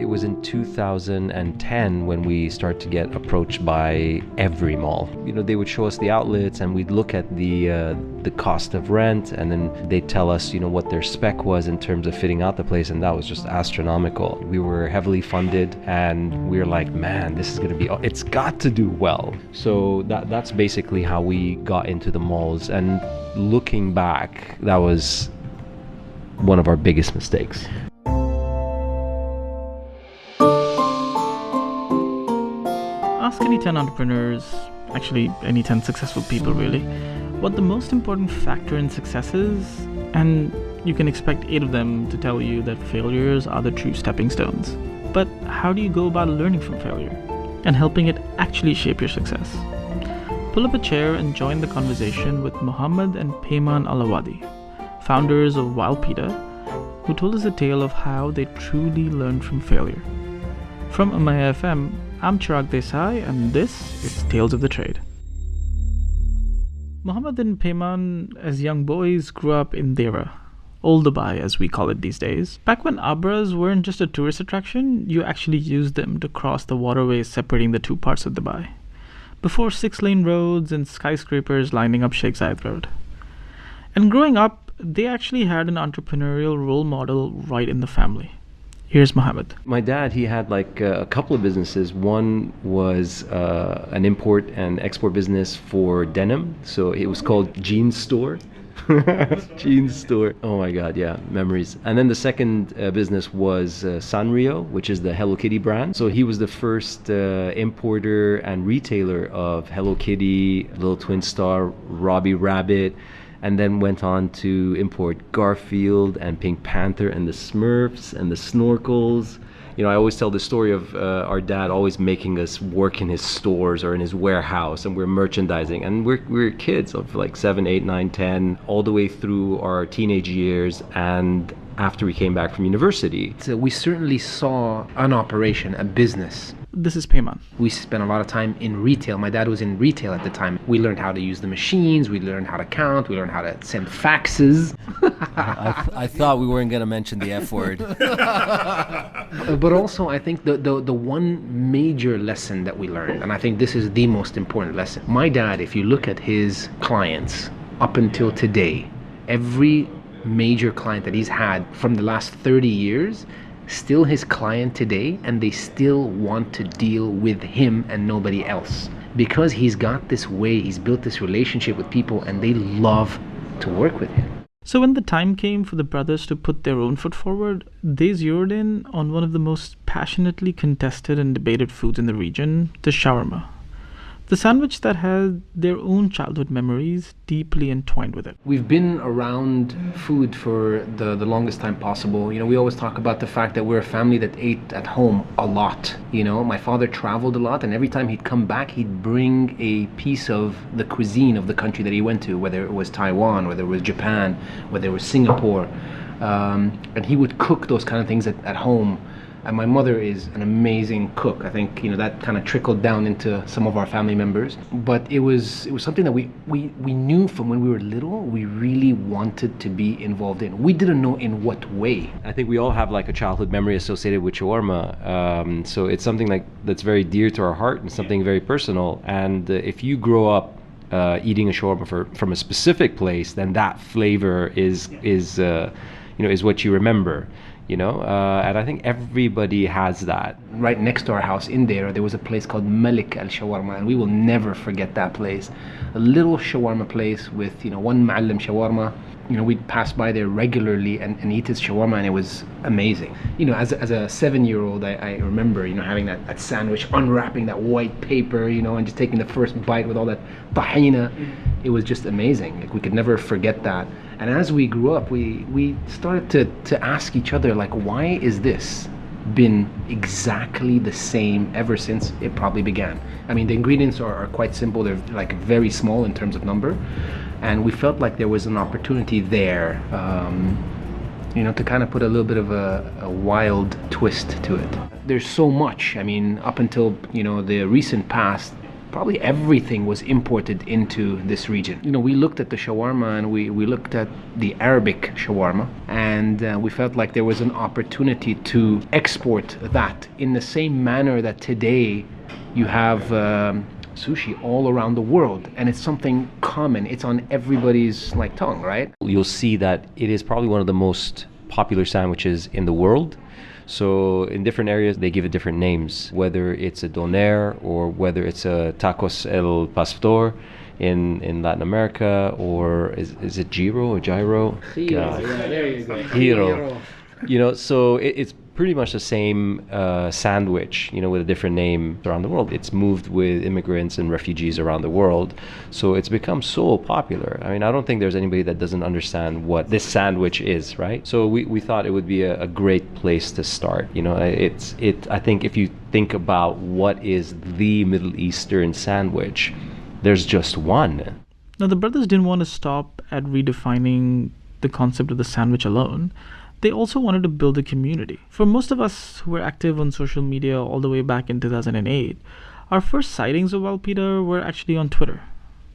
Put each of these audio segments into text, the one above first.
it was in 2010 when we started to get approached by every mall. They would show us the outlets and we'd look at the cost of rent, and then they'd tell us, what their spec was in terms of fitting out the place, and that was just astronomical. We were heavily funded and we were like, man, this is going to be, it's got to do well. So that's basically how we got into the malls, and looking back, that was one of our biggest mistakes. Ask any 10 entrepreneurs, actually any 10 successful people really, what the most important factor in success is, and you can expect 8 of them to tell you that failures are the true stepping stones. But how do you go about learning from failure and helping it actually shape your success? Pull up a chair and join the conversation with Mohamed and Peyman Al Awadhi, founders of Wildpeeta, who told us a tale of how they truly learned from failure. From Amaya FM, I'm Chirag Desai, and this is Tales of the Trade. Mohamed and Peyman, as young boys, grew up in Dera, Old Dubai as we call it these days. Back when Abras weren't just a tourist attraction, you actually used them to cross the waterways separating the two parts of Dubai, before 6-lane roads and skyscrapers lining up Sheikh Zayed Road. And growing up, they actually had an entrepreneurial role model right in the family. Here's Mohamed. My dad, he had like a couple of businesses. One was an import and export business for denim. So it was called Jeans Store. Jeans Store. Oh my God, yeah, memories. And then the second business was Sanrio, which is the Hello Kitty brand. So he was the first importer and retailer of Hello Kitty, Little Twin Star, Robbie Rabbit, and then went on to import Garfield and Pink Panther and the Smurfs and the Snorkels. I always tell the story of our dad always making us work in his stores or in his warehouse, and we're merchandising, and we're kids of like 7, 8, 9, 10, all the way through our teenage years and after we came back from university. So we certainly saw an operation, a business. This is Peyman. We spent a lot of time in retail. My dad was in retail at the time. We learned how to use the machines, we learned how to count, we learned how to send faxes. I thought we weren't going to mention the F word. But also, I think the one major lesson that we learned, and I think this is the most important lesson. My dad, if you look at his clients up until today, every major client that he's had from the last 30 years, still his client today, and they still want to deal with him and nobody else, because he's got this way, he's built this relationship with people, and they love to work with him. So when the time came for the brothers to put their own foot forward, they zeroed in on one of the most passionately contested and debated foods in the region, the shawarma. The sandwich that had their own childhood memories deeply entwined with it. We've been around food for the longest time possible. We always talk about the fact that we're a family that ate at home a lot. My father traveled a lot, and every time he'd come back, he'd bring a piece of the cuisine of the country that he went to, whether it was Taiwan, whether it was Japan, whether it was Singapore. And he would cook those kind of things at home. And my mother is an amazing cook. I think that kind of trickled down into some of our family members. But it was something that we knew from when we were little. We really wanted to be involved in. We didn't know in what way. I think we all have like a childhood memory associated with shawarma. So it's something that's very dear to our heart and something very personal. And if you grow up eating a shawarma from a specific place, then that flavor is what you remember. And I think everybody has that. Right next to our house in there was a place called Malik Al Shawarma, and we will never forget that place. A little shawarma place with, one Ma'allim shawarma. We'd pass by there regularly and eat his shawarma, and it was amazing. As a 7-year-old, I remember, having that sandwich, unwrapping that white paper, and just taking the first bite with all that tahina. It was just amazing. Like, we could never forget that. And as we grew up, we started to ask each other, like, why is this been exactly the same ever since it probably began? I mean, the ingredients are quite simple. They're like very small in terms of number. And we felt like there was an opportunity there, to kind of put a little bit of a wild twist to it. There's so much. I mean, up until, the recent past, probably everything was imported into this region. We looked at the shawarma and we looked at the Arabic shawarma, and we felt like there was an opportunity to export that in the same manner that today you have sushi all around the world, and it's something common. It's on everybody's tongue, right? You'll see that it is probably one of the most popular sandwiches in the world. So in different areas, they give it different names, whether it's a doner or whether it's a tacos el pastor in Latin America, or is it gyro or gyro? Yeah, there you go. Gyro. So it's pretty much the same sandwich, with a different name around the world. It's moved with immigrants and refugees around the world, so it's become so popular. I don't think there's anybody that doesn't understand what this sandwich is, right? So we thought it would be a great place to start. I think if you think about what is the Middle Eastern sandwich, there's just one. Now, the brothers didn't want to stop at redefining the concept of the sandwich alone. They also wanted to build a community. For most of us who were active on social media all the way back in 2008, our first sightings of Wildpeeta were actually on Twitter.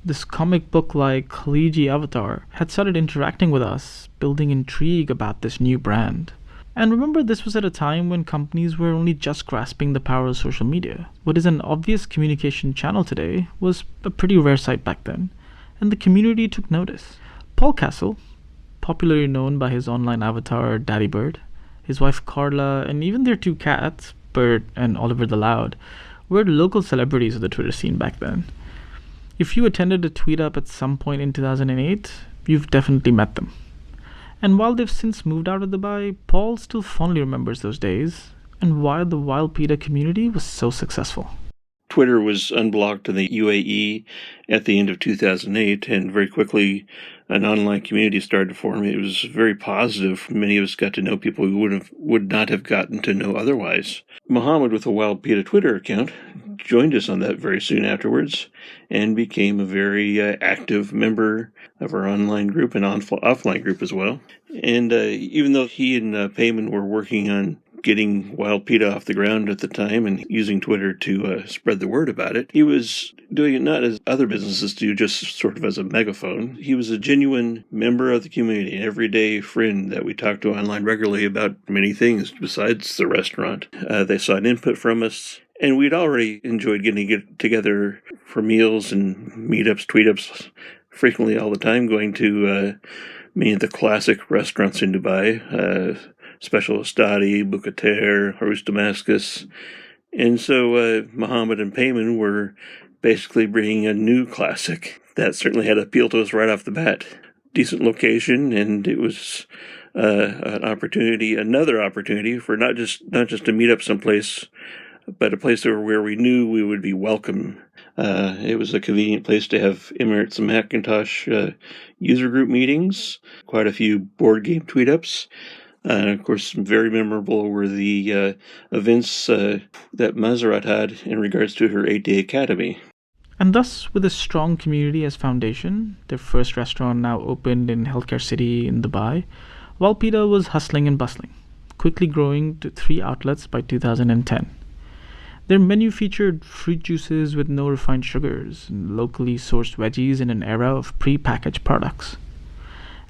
This comic book-like Khaliji avatar had started interacting with us, building intrigue about this new brand. And remember, this was at a time when companies were only just grasping the power of social media. What is an obvious communication channel today was a pretty rare sight back then, and the community took notice. Paul Castle, popularly known by his online avatar Daddy Bird, his wife Carla, and even their two cats, Bert and Oliver the Loud, were local celebrities of the Twitter scene back then. If you attended a tweet up at some point in 2008, you've definitely met them. And while they've since moved out of Dubai, Paul still fondly remembers those days and why the Wildpeeta community was so successful. Twitter was unblocked in the UAE at the end of 2008, and very quickly an online community started to form. It was very positive. Many of us got to know people we would not have gotten to know otherwise. Mohamed, with a Wildpeeta Twitter account, joined us on that very soon afterwards and became a very active member of our online group and offline group as well. And even though he and Peyman were working on getting Wildpeeta off the ground at the time and using Twitter to spread the word about it, he was doing it not as other businesses do, just sort of as a megaphone. He was a genuine member of the community, an everyday friend that we talked to online regularly about many things besides the restaurant. They sought input from us, and we'd already enjoyed getting together for meals and meetups, tweetups, frequently all the time, going to many of the classic restaurants in Dubai, Special Estadi, Bukater, Harous Damascus. And so Mohamed and Peyman were basically bringing a new classic that certainly had appeal to us right off the bat. Decent location, and it was another opportunity for not just to meet up someplace, but a place where we knew we would be welcome. It was a convenient place to have Emirates and Macintosh user group meetings, quite a few board game tweet-ups. Of course, very memorable were the events that Mazerat had in regards to her 8-day academy. And thus, with a strong community as foundation, their first restaurant now opened in Healthcare City in Dubai, Wildpeeta was hustling and bustling, quickly growing to 3 outlets by 2010. Their menu featured fruit juices with no refined sugars and locally sourced veggies in an era of pre-packaged products.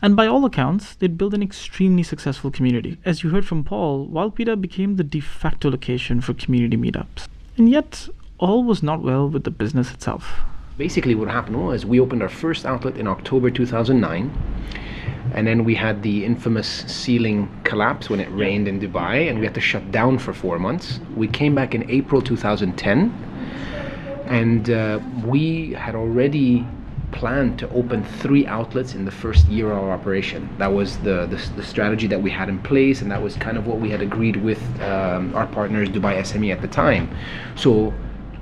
And by all accounts, they'd built an extremely successful community. As you heard from Paul, Wildpeeta became the de facto location for community meetups. And yet, all was not well with the business itself. Basically what happened was we opened our first outlet in October 2009, and then we had the infamous ceiling collapse when it rained in Dubai, and we had to shut down for 4 months. We came back in April 2010, and we had already planned to open 3 outlets in the first year of our operation. That was the strategy that we had in place, and that was kind of what we had agreed with our partners Dubai SME at the time. So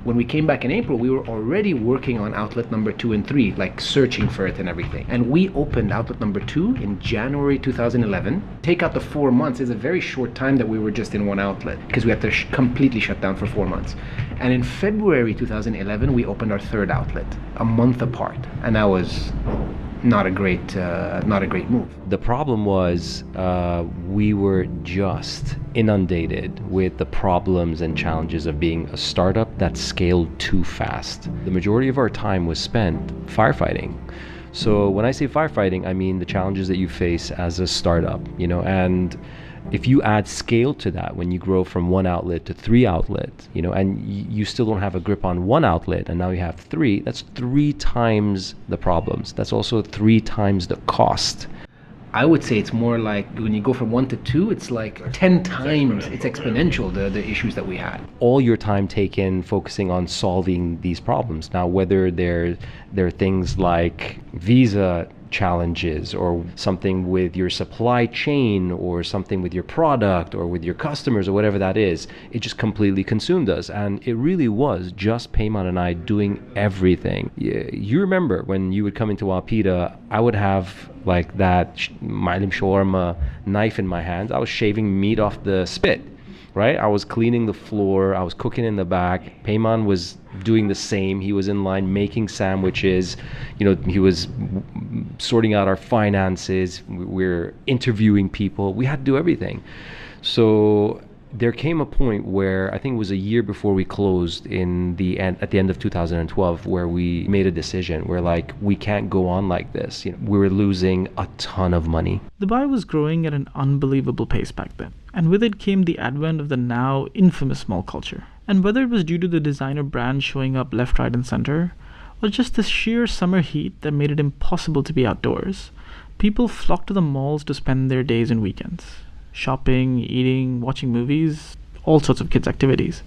when we came back in April, we were already working on outlet number 2 and 3, like searching for it and everything. And we opened outlet number 2 in January 2011. Take out the 4 months, is a very short time that we were just in one outlet, because we had to completely shut down for 4 months. And in February 2011, we opened our 3rd outlet, a month apart. And that was not a great move. The problem was we were just inundated with the problems and challenges of being a startup that scaled too fast. The majority of our time was spent firefighting. So when I say firefighting, I mean the challenges that you face as a startup, and if you add scale to that, when you grow from one outlet to three outlets, and you still don't have a grip on one outlet and now you have three, that's 3 times the problems. That's also 3 times the cost. I would say it's more like when you go from 1 to 2, it's like 10 times, it's exponential, the issues that we had. All your time taken focusing on solving these problems. Now, whether there are things like visa challenges or something with your supply chain or something with your product or with your customers or whatever that is, it just completely consumed us. And it really was just Peyman and I doing everything. You remember when you would come into Wildpeeta, I would have like that Ma'lim shawarma knife in my hands. I was shaving meat off the spit, right? I was cleaning the floor. I was cooking in the back. Peyman was doing the same. He was in line making sandwiches. He was sorting out our finances. We're interviewing people. We had to do everything. So there came a point where I think it was a year before we closed at the end of 2012, where we made a decision. We're like, we can't go on like this. We were losing a ton of money. Dubai was growing at an unbelievable pace back then, and with it came the advent of the now infamous mall culture. And whether it was due to the designer brands showing up left, right, and center, or just the sheer summer heat that made it impossible to be outdoors, people flocked to the malls to spend their days and weekends. Shopping, eating, watching movies, all sorts of kids' activities.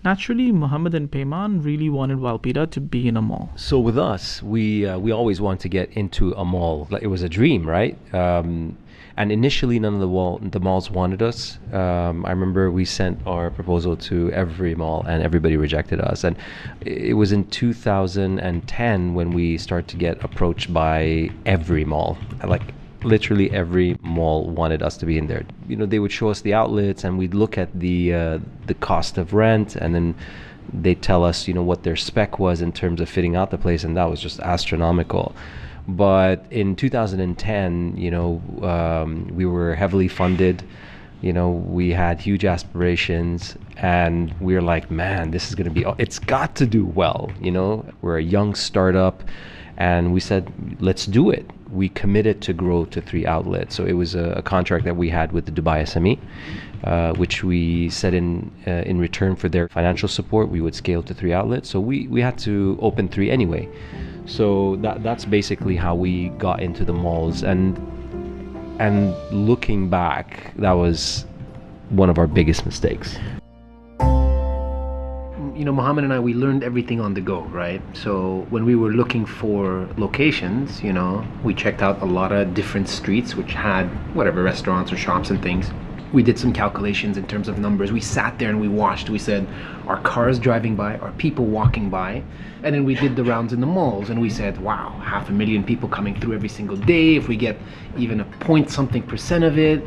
Naturally, Mohamed and Peyman really wanted Wildpeeta to be in a mall. So with us, we always wanted to get into a mall. Like, it was a dream, right? And initially, none of the malls wanted us. I remember we sent our proposal to every mall, and everybody rejected us. And it was in 2010 when we started to get approached by every mall. Like, literally every mall wanted us to be in there. They would show us the outlets, and we'd look at the cost of rent, and then they'd tell us, what their spec was in terms of fitting out the place, and that was just astronomical. But in 2010, we were heavily funded. We had huge aspirations, and we were like, man, this is going to be, it's got to do well. We're a young startup, and we said, let's do it. We committed to grow to 3 outlets. So it was a contract that we had with the Dubai SME, which we said in return for their financial support, we would scale to 3 outlets. So we had to open 3 anyway. So that's basically how we got into the malls. And looking back, that was one of our biggest mistakes. Mohamed and I, we learned everything on the go, right? So when we were looking for locations, we checked out a lot of different streets which had whatever restaurants or shops and things. We did some calculations in terms of numbers. We sat there and we watched. We said, are cars driving by? Are people walking by? And then we did the rounds in the malls, and we said, wow, 500,000 people coming through every single day. If we get even a point something % of it,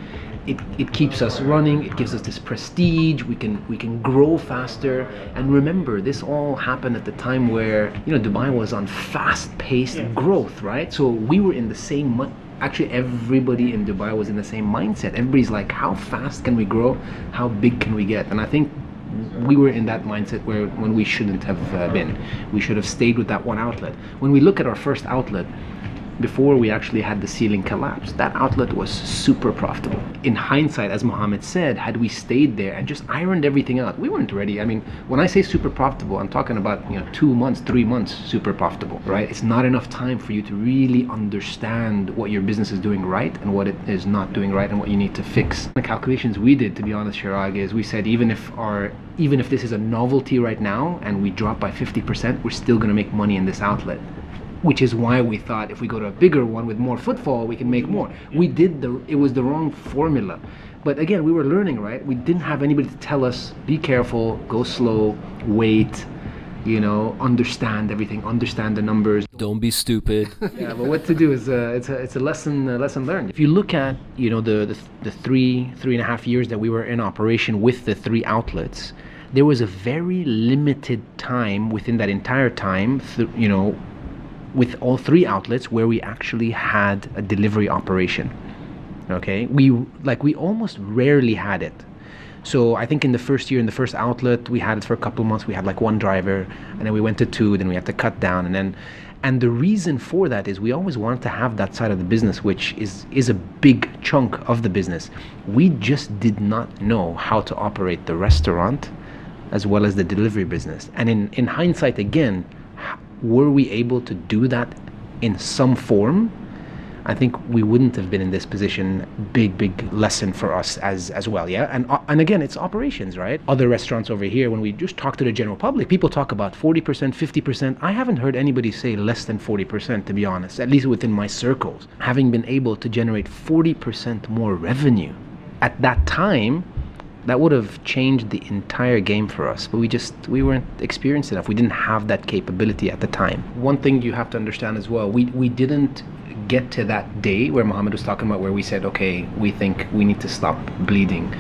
it keeps us running. It gives us this prestige. We can grow faster. And remember, this all happened at the time where Dubai was on fast-paced growth, right? So we were in the same. Actually, everybody in Dubai was in the same mindset. Everybody's like, how fast can we grow? How big can we get? And I think we were in that mindset when we shouldn't have been. We should have stayed with that one outlet. When we look at our first outlet, before we actually had the ceiling collapse, that outlet was super profitable. In hindsight, as Mohamed said, had we stayed there and just ironed everything out, we weren't ready. I mean, when I say super profitable, I'm talking about 2 months, 3 months super profitable, right? It's not enough time for you to really understand what your business is doing right and what it is not doing right and what you need to fix. The calculations we did, to be honest, Chirag, is we said even if this is a novelty right now and we drop by 50%, we're still going to make money in this outlet. Which is why we thought if we go to a bigger one with more footfall, we can make more. It was the wrong formula. But again, we were learning, right? We didn't have anybody to tell us, be careful, go slow, wait, understand everything, understand the numbers. Don't be stupid. Yeah, but what to do is it's a lesson learned. If you look at the 3.5 years that we were in operation with the 3 outlets, there was a very limited time within that entire time, with all 3 outlets where we actually had a delivery operation. Okay, we almost rarely had it. So I think in the first year, in the first outlet, we had it for a couple of months. We had like 1 driver, and then we went to 2. Then we had to cut down, and the reason for that is we always wanted to have that side of the business, which is a big chunk of the business. We just did not know how to operate the restaurant as well as the delivery business. And in hindsight, again, were we able to do that in some form? I think we wouldn't have been in this position. Big lesson for us as well, yeah. And again, it's operations, right? Other restaurants over here, when we just talk to the general public, people talk about 40%, 50%. I haven't heard anybody say less than 40%, to be honest, at least within my circles. Having been able to generate 40% more revenue at that time, that would have changed the entire game for us. But we weren't experienced enough. We didn't have that capability at the time. One thing you have to understand as well, we didn't get to that day where Mohamed was talking about, where we said, okay, we think we need to stop bleeding,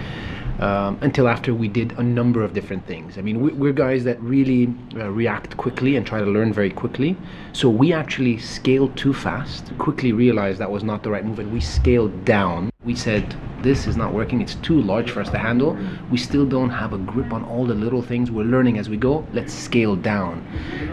until after we did a number of different things. I mean, we're guys that really react quickly and try to learn very quickly. So we actually scaled too fast, quickly realized that was not the right move, and we scaled down. We said, this is not working, it's too large for us to handle. We still don't have a grip on all the little things. We're learning as we go. Let's scale down.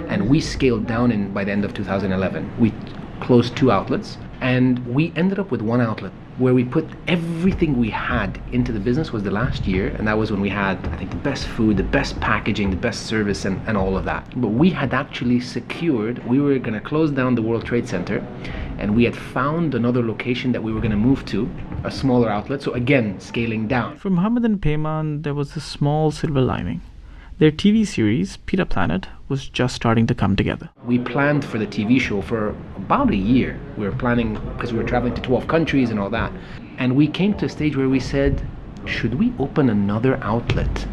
And we scaled down by the end of 2011. We closed 2 outlets, and we ended up with 1 outlet where we put everything we had into the business. Was the last year, and that was when we had, I think, the best food, the best packaging, the best service, and all of that. But we had actually secured, we were going to close down the World Trade Center, and we had found another location that we were going to move to, a smaller outlet. So again, scaling down. For Mohamed and Peyman, there was a small silver lining. Their TV series, Pita Planet, was just starting to come together. We planned for the TV show for about a year. We were planning, because we were traveling to 12 countries and all that. And we came to a stage where we said, should we open another outlet?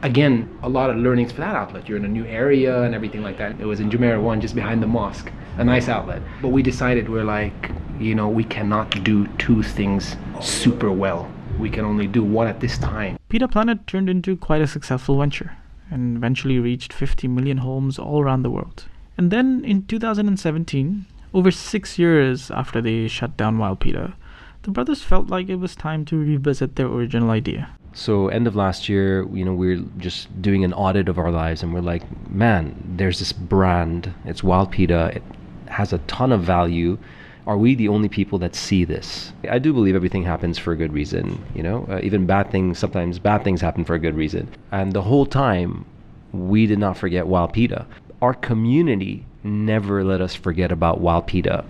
Again, a lot of learnings for that outlet. You're in a new area and everything like that. It was in Jumeirah 1, just behind the mosque. A nice outlet. But we decided, we're like, we cannot do 2 things super well. We can only do 1 at this time. Pita Planet turned into quite a successful venture and eventually reached 50 million homes all around the world. And then in 2017, over 6 years after they shut down Wildpeeta, the brothers felt like it was time to revisit their original idea. So end of last year, we're just doing an audit of our lives, and we're like, man, there's this brand, it's Wildpeeta, it has a ton of value. Are we the only people that see this? I do believe everything happens for a good reason, even sometimes bad things happen for a good reason. And the whole time, we did not forget Wildpeeta. Our community never let us forget about Wildpeeta.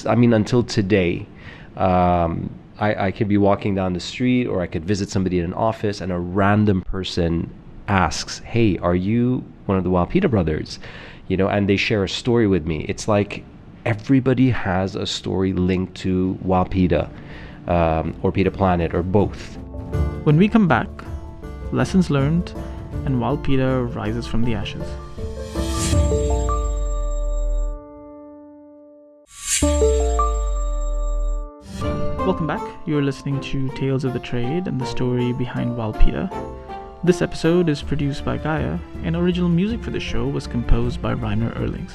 Until today, I could be walking down the street, or I could visit somebody in an office, and a random person asks, hey, are you one of the Wildpeeta brothers? And they share a story with me. It's like, everybody has a story linked to Wildpeeta, or Pita Planet, or both. When we come back, lessons learned, and Wildpeeta rises from the ashes. Welcome back. You're listening to Tales of the Trade and the story behind Wildpeeta. This episode is produced by Gaya, and original music for the show was composed by Reiner Erlings.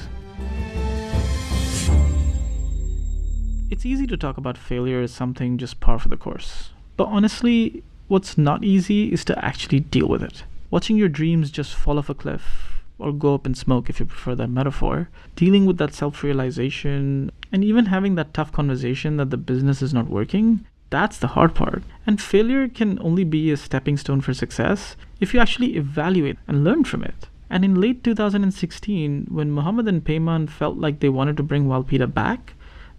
It's easy to talk about failure as something just par for the course. But honestly, what's not easy is to actually deal with it. Watching your dreams just fall off a cliff, or go up in smoke if you prefer that metaphor, dealing with that self-realization, and even having that tough conversation that the business is not working, that's the hard part. And failure can only be a stepping stone for success if you actually evaluate and learn from it. And in late 2016, when Mohamed and Peyman felt like they wanted to bring Wildpeeta back,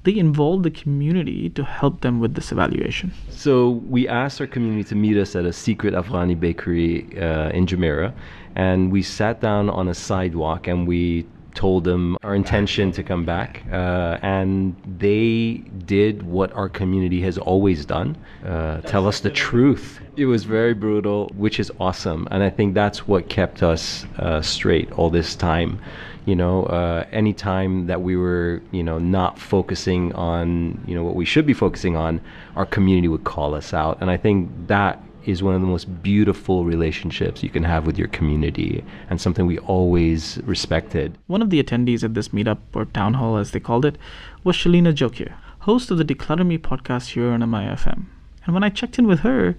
they involved the community to help them with this evaluation. So we asked our community to meet us at a secret Afghani bakery in Jumeirah, and we sat down on a sidewalk and we told them our intention to come back, and they did what our community has always done, tell us the truth. It was very brutal, which is awesome, and I think that's what kept us straight all this time. Any time that we were, not focusing on, what we should be focusing on, our community would call us out. And I think that is one of the most beautiful relationships you can have with your community, and something we always respected. One of the attendees at this meetup, or town hall as they called it, was Shelina Jokhiya, host of the Declutter Me podcast here on MIFM. And when I checked in with her,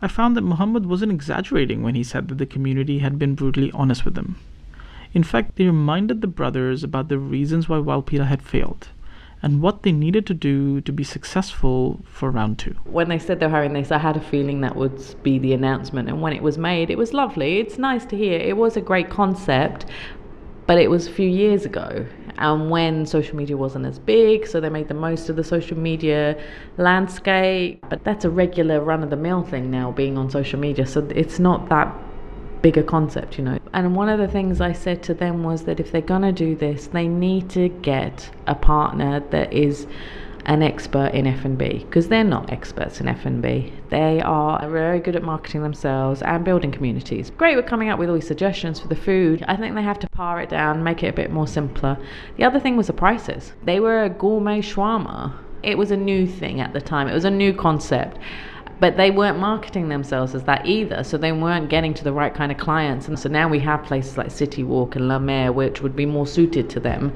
I found that Mohammed wasn't exaggerating when he said that the community had been brutally honest with them. In fact, they reminded the brothers about the reasons why Wildpeeta had failed and what they needed to do to be successful for round 2. When they said they were hiring this, I had a feeling that would be the announcement. And when it was made, it was lovely. It's nice to hear. It was a great concept, but it was a few years ago. And when social media wasn't as big, so they made the most of the social media landscape. But that's a regular run-of-the-mill thing now, being on social media. So it's not that big a concept, you know. And one of the things I said to them was that if they're gonna do this, they need to get a partner that is an expert in F&B, because they're not experts in F&B. They are very good at marketing themselves and building communities. Great with coming up with all these suggestions for the food. I think they have to pare it down, make it a bit more simpler. The other thing was the prices. They were a gourmet shawarma. It was a new thing at the time. It was a new concept. But they weren't marketing themselves as that either, so they weren't getting to the right kind of clients. And so now we have places like City Walk and La Mer, which would be more suited to them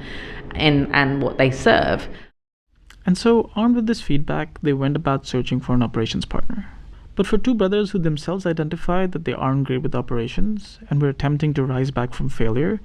and what they serve. And so, armed with this feedback, they went about searching for an operations partner. But for two brothers who themselves identified that they aren't great with operations and were attempting to rise back from failure,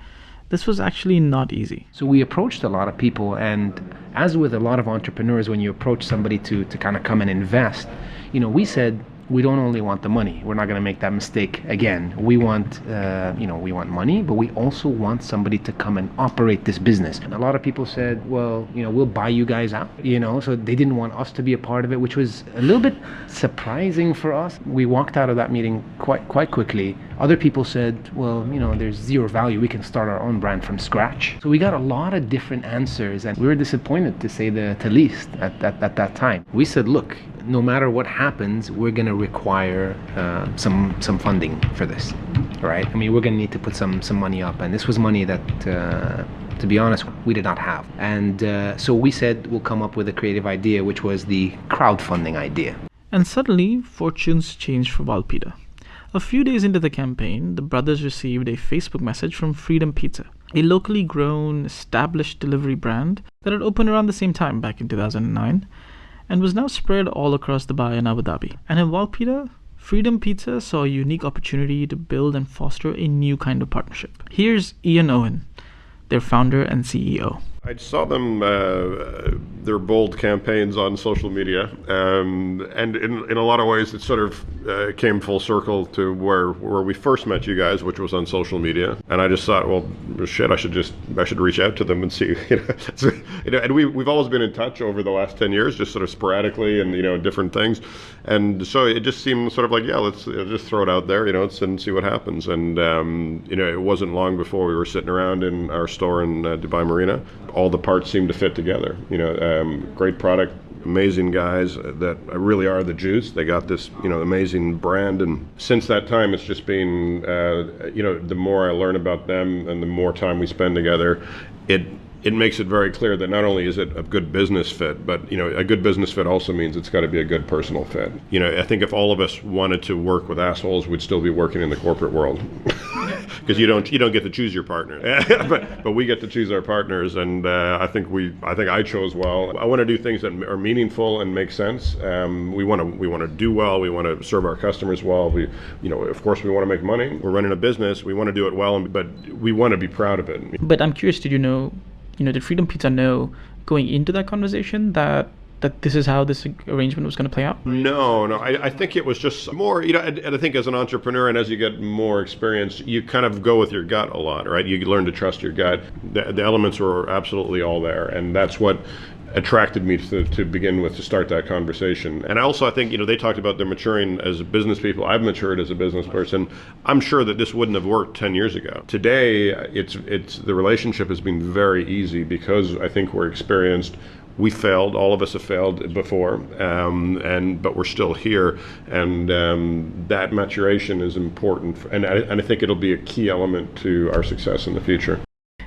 this was actually not easy. So we approached a lot of people, and as with a lot of entrepreneurs, when you approach somebody to kind of come and invest, you know, we said, we don't only want the money. We're not going to make that mistake again. We want, we want money, but we also want somebody to come and operate this business. And a lot of people said, well, we'll buy you guys out, so they didn't want us to be a part of it, which was a little bit surprising for us. We walked out of that meeting quite quickly. Other people said, well, there's zero value. We can start our own brand from scratch. So we got a lot of different answers, and we were disappointed, to say the least, at that time. We said, look, no matter what happens, we're going to require some funding for this, right? I mean, we're going to need to put some money up, and this was money that, to be honest, we did not have. And so we said we'll come up with a creative idea, which was the crowdfunding idea. And suddenly, fortunes changed for Wildpeeta. A few days into the campaign, the brothers received a Facebook message from Freedom Pizza, a locally grown, established delivery brand that had opened around the same time back in 2009. And was now spread all across Dubai and Abu Dhabi. And in Wildpeeta, Freedom Pizza saw a unique opportunity to build and foster a new kind of partnership. Here's Ian Ohan, their founder and CEO. I saw them, their bold campaigns on social media, and in a lot of ways it sort of came full circle to where we first met you guys, which was on social media. And I just thought, well, shit, I should reach out to them and see, and we've always been in touch over the last 10 years, just sort of sporadically and, different things. And so it just seemed sort of like, yeah, let's just throw it out there, and see what happens. And, it wasn't long before we were sitting around in our store in Dubai Marina. All the parts seem to fit together. Great product, amazing guys that really are the juice. They got this, amazing brand, and since that time, it's just been, the more I learn about them and the more time we spend together, it makes it very clear that not only is it a good business fit, but a good business fit also means it's got to be a good personal fit. I think if all of us wanted to work with assholes, we'd still be working in the corporate world, because you don't get to choose your partner, but we get to choose our partners, and I think I chose well. I want to do things that are meaningful and make sense. We want to do well. We want to serve our customers well. Of course, we want to make money. We're running a business. We want to do it well, but we want to be proud of it. But I'm curious, did Freedom Pizza know going into that conversation that this is how this arrangement was going to play out? No. I think it was just more, and I think as an entrepreneur and as you get more experience, you kind of go with your gut a lot, right? You learn to trust your gut. The elements were absolutely all there, and that's what attracted me to begin with, to start that conversation. And also, I think, they talked about their maturing as business people. I've matured as a business person. I'm sure that this wouldn't have worked 10 years ago. Today, it's the relationship has been very easy because I think we're experienced. We failed. All of us have failed before, but we're still here, and that maturation is important. And I think it'll be a key element to our success in the future.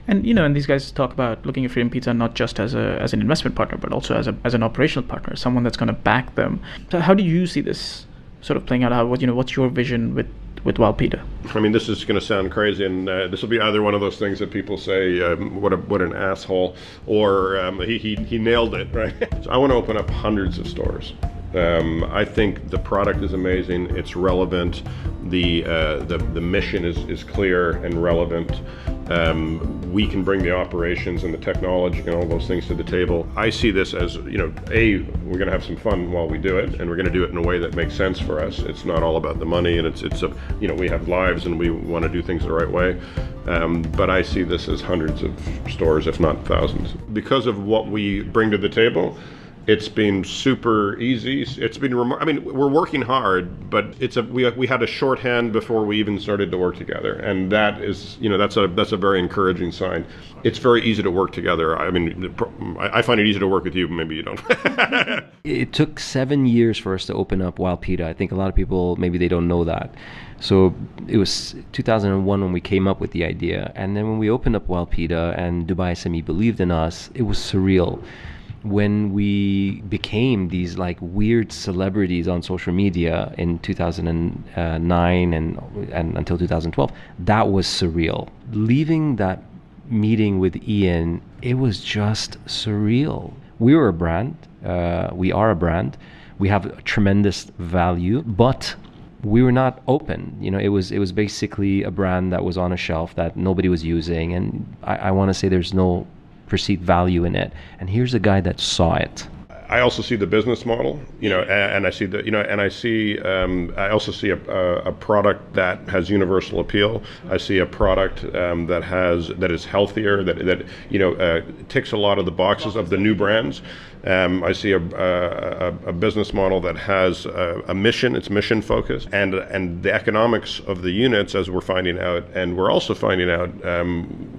And and these guys talk about looking at Freedom Pizza not just as an investment partner, but also as an operational partner, someone that's going to back them. So how do you see this sort of playing out? What's your vision with Wildpeeta? I mean, this is going to sound crazy, and this will be either one of those things that people say, "What an asshole," or he nailed it, right? So I want to open up hundreds of stores. I think the product is amazing. It's relevant. The mission is clear and relevant. We can bring the operations and the technology and all those things to the table. I see this as, we're going to have some fun while we do it, and we're going to do it in a way that makes sense for us. It's not all about the money, and we have lives and we want to do things the right way. But I see this as hundreds of stores, if not thousands, because of what we bring to the table. It's been super easy. It's been we're working hard, but we had a shorthand before we even started to work together, and that is, that's a very encouraging sign. It's very easy to work together. I mean, I find it easy to work with you. Maybe you don't. It took 7 years for us to open up Wildpeeta. I think a lot of people, maybe they don't know that. So it was 2001 when we came up with the idea, and then when we opened up Wildpeeta and Dubai SME believed in us, it was surreal. When we became these like weird celebrities on social media in 2009 and until 2012, that was surreal. Leaving that meeting with Ian, it was just surreal. We were a brand. We are a brand. We have a tremendous value, but we were not open. It was basically a brand that was on a shelf that nobody was using, and I want to say there's no perceived value in it. And here's a guy that saw it. I also see the business model, and I see I also see a product that has universal appeal. I see a product that is healthier, that ticks a lot of the boxes of the new brands. I see a business model that has a mission. It's mission focused, and the economics of the units, as we're finding out, and we're also finding out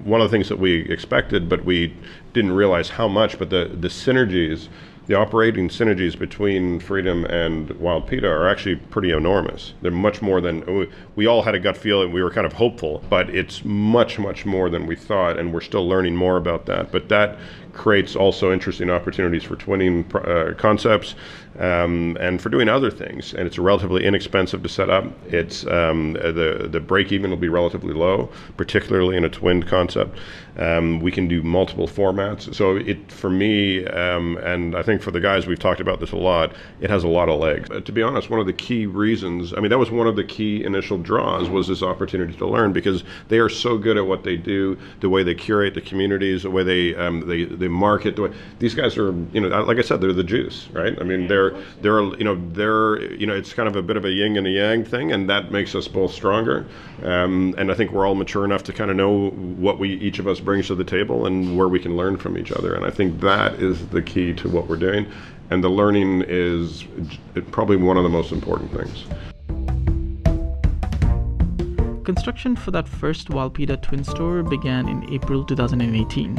one of the things that we expected, but we didn't realize how much. But the synergies. The operating synergies between Freedom and Wildpeeta are actually pretty enormous. They're much more than, we all had a gut feeling, we were kind of hopeful, but it's much, much more than we thought, and we're still learning more about that. But that creates also interesting opportunities for twinning concepts and for doing other things. And it's relatively inexpensive to set up. It's the break even will be relatively low, particularly in a twinned concept. We can do multiple formats. So for me, and I think for the guys, we've talked about this a lot, it has a lot of legs. To be honest, one of the key reasons, that was one of the key initial draws, was this opportunity to learn, because they are so good at what they do, the way they curate the communities, the way they market. These guys are, like I said, they're the juice, right? They're it's kind of a bit of a yin and a yang thing, and that makes us both stronger. And I think we're all mature enough to kind of know what each of us brings to the table and where we can learn from each other. And I think that is the key to what we're doing. And the learning is probably one of the most important things. Construction for that first Wildpeeta twin store began in April 2018,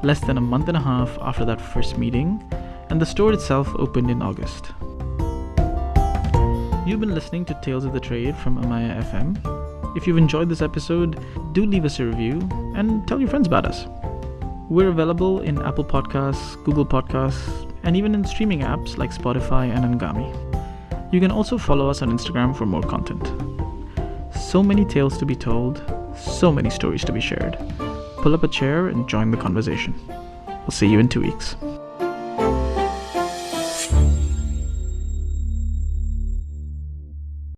less than a month and a half after that first meeting, and the store itself opened in August. You've been listening to Tales of the Trade from Amaya FM. If you've enjoyed this episode, do leave us a review and tell your friends about us. We're available in Apple Podcasts, Google Podcasts, and even in streaming apps like Spotify and Angami. You can also follow us on Instagram for more content. So many tales to be told, so many stories to be shared. Pull up a chair and join the conversation. We'll see you in 2 weeks.